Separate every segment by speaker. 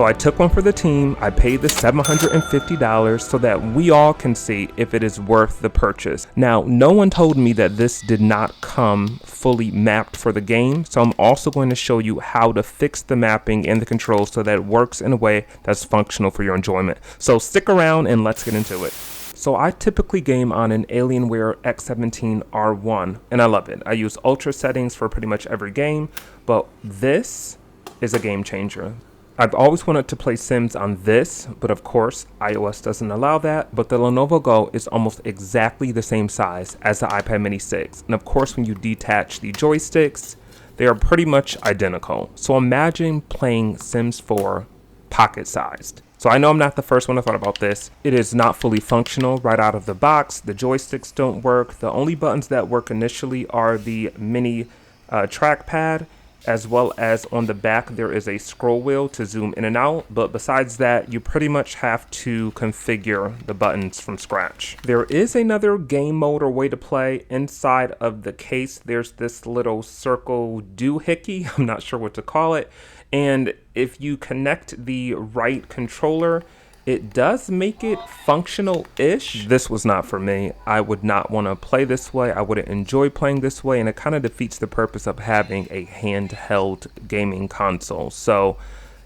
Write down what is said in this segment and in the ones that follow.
Speaker 1: So I took one for the team. I paid the $750 so that we all can see if it is worth the purchase. Now, no one told me that this did not come fully mapped for the game, so I'm also going to show you how to fix the mapping and the controls so that it works in a way that's functional for your enjoyment. So stick around and let's get into it. So I typically game on an Alienware X17R1 and I love it. I use ultra settings for pretty much every game, but this is a game changer. I've always wanted to play Sims on this, but of course iOS doesn't allow that. But the Lenovo Go is almost exactly the same size as the iPad Mini 6. And of course, when you detach the joysticks, they are pretty much identical. So imagine playing Sims 4 pocket sized. So I know I'm not the first one to thought about this. It is not fully functional right out of the box. The joysticks don't work. The only buttons that work initially are the mini trackpad, as well as on the back there is a scroll wheel to zoom in and out, but besides that you pretty much have to configure the buttons from scratch. There is another game mode or way to play. Inside of the case there's this little circle doohickey, I'm not sure what to call it, and if you connect the right controller it does make it functional-ish. This was not for me. I would not want to play this way. I wouldn't enjoy playing this way, and it kind of defeats the purpose of having a handheld gaming console. So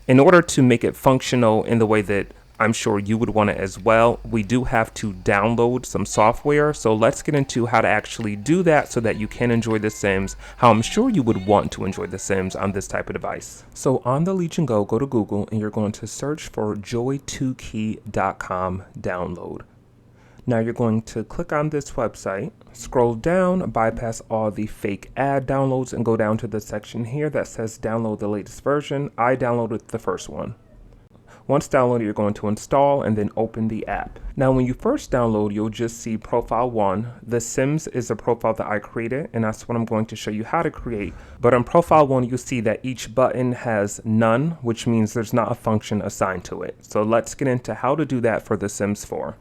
Speaker 1: in order to make it functional in the way that I'm sure you would want it as well, we do have to download some software. So let's get into how to actually do that so that you can enjoy The Sims how I'm sure you would want to enjoy The Sims on this type of device. So on the Legion Go, go to Google and you're going to search for joy2key.com download. Now you're going to click on this website, scroll down, bypass all the fake ad downloads and go down to the section here that says download the latest version. I downloaded the first one. Once downloaded, you're going to install and then open the app. Now, when you first download, you'll just see Profile 1. The Sims is a profile that I created, and that's what I'm going to show you how to create. But on Profile 1, you'll see that each button has none, which means there's not a function assigned to it. So let's get into how to do that for The Sims 4.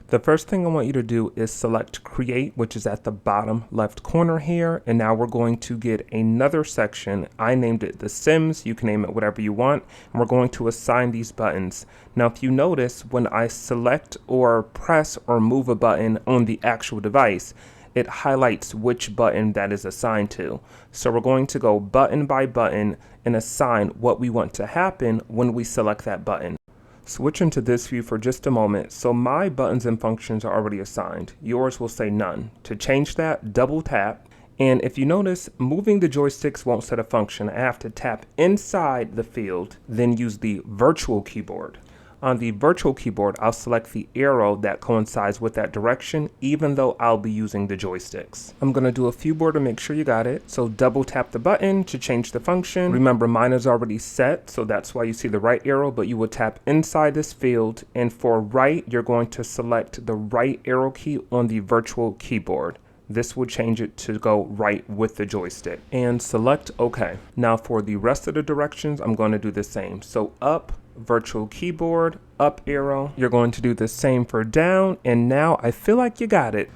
Speaker 1: The first thing I want you to do is select Create, which is at the bottom left corner here. And now we're going to get another section. I named it The Sims. You can name it whatever you want. And we're going to assign these buttons. Now, if you notice, when I select or press or move a button on the actual device, it highlights which button that is assigned to. So we're going to go button by button and assign what we want to happen when we select that button. Switch into this view for just a moment. So my buttons and functions are already assigned. Yours will say none. To change that, double tap. And if you notice, moving the joysticks won't set a function. I have to tap inside the field, then use the virtual keyboard. On the virtual keyboard, I'll select the arrow that coincides with that direction, even though I'll be using the joysticks. I'm going to do a few more to make sure you got it. So double tap the button to change the function. Remember, mine is already set, so that's why you see the right arrow, but you will tap inside this field. And for right, you're going to select the right arrow key on the virtual keyboard. This will change it to go right with the joystick. And select OK. Now for the rest of the directions, I'm going to do the same. So up, virtual keyboard, up arrow. You're going to do the same for down, and now I feel like you got it.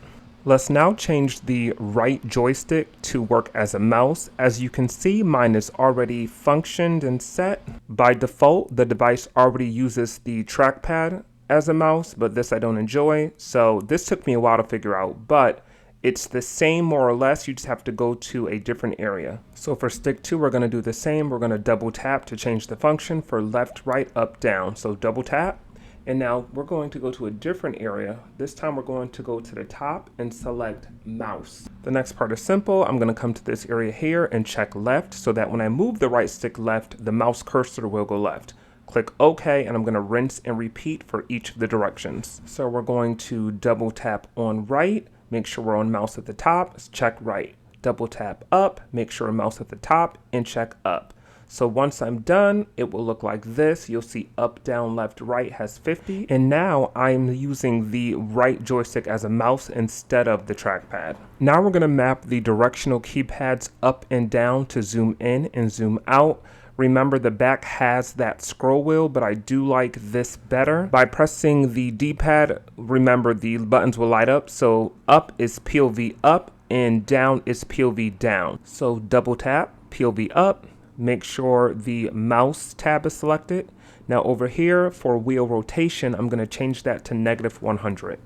Speaker 1: Let's now change the right joystick to work as a mouse. As you can see, mine is already functioned and set. By default, the device already uses the trackpad as a mouse, but this I don't enjoy. So this took me a while to figure out, but it's the same more or less. You just have to go to a different area. So for stick 2, we're going to do the same. We're going to double tap to change the function for left, right, up, down. So double tap. And now we're going to go to a different area. This time we're going to go to the top and select mouse. The next part is simple. I'm going to come to this area here and check left so that when I move the right stick left, the mouse cursor will go left. Click OK, and I'm going to rinse and repeat for each of the directions. So we're going to double tap on right. Make sure we're on mouse at the top, check right. Double tap up, make sure mouse at the top, and check up. So once I'm done, it will look like this. You'll see up, down, left, right has 50. And now I'm using the right joystick as a mouse instead of the trackpad. Now we're going to map the directional keypads up and down to zoom in and zoom out. Remember, the back has that scroll wheel, but I do like this better. By pressing the D-pad, remember the buttons will light up. So up is POV up and down is POV down. So double tap, POV up, make sure the mouse tab is selected. Now over here for wheel rotation, I'm going to change that to -100.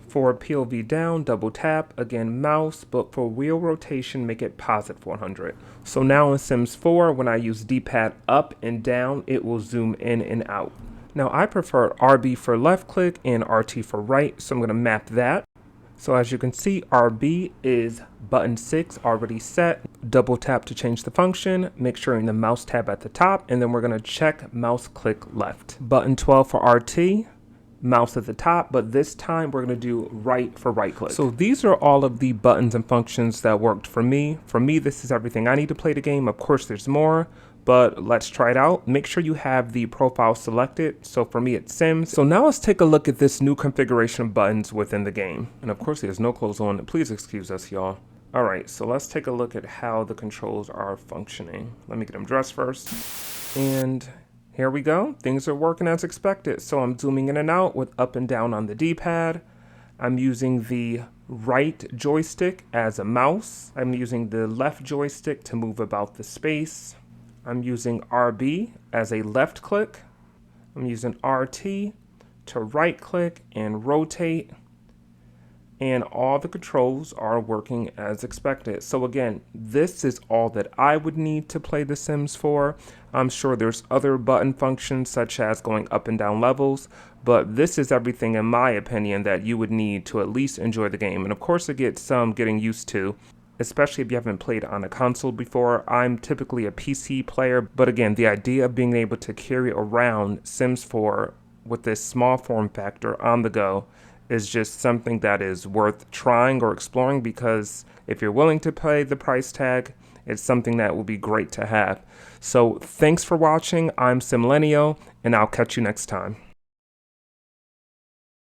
Speaker 1: For POV down, double tap, again mouse, but for wheel rotation, make it +100. So now in Sims 4, when I use D-pad up and down, it will zoom in and out. Now I prefer RB for left click and RT for right, so I'm going to map that. So as you can see, RB is button 6 already set. Double tap to change the function, make sure you're in the mouse tab at the top, and then we're going to check mouse click left. Button 12 for RT. Mouse at the top, but this time we're going to do right for right click. So these are all of the buttons and functions that worked for me. For me, this is everything I need to play the game. Of course, there's more, but let's try it out. Make sure you have the profile selected. So for me, it's Sims. So now let's take a look at this new configuration of buttons within the game. And of course, there's no clothes on. Please excuse us, y'all. All right, so let's take a look at how the controls are functioning. Let me get them dressed first. And here we go. Things are working as expected. So I'm zooming in and out with up and down on the D-pad. I'm using the right joystick as a mouse. I'm using the left joystick to move about the space. I'm using RB as a left click. I'm using RT to right click and rotate. And all the controls are working as expected. So again, this is all that I would need to play The Sims 4. I'm sure there's other button functions such as going up and down levels, but this is everything in my opinion that you would need to at least enjoy the game. And of course it gets some getting used to, especially if you haven't played on a console before. I'm typically a PC player, but again, the idea of being able to carry around Sims 4 with this small form factor on the go is just something that is worth trying or exploring, because if you're willing to pay the price tag, it's something that will be great to have. So thanks for watching. I'm Simillennial, and I'll catch you next time.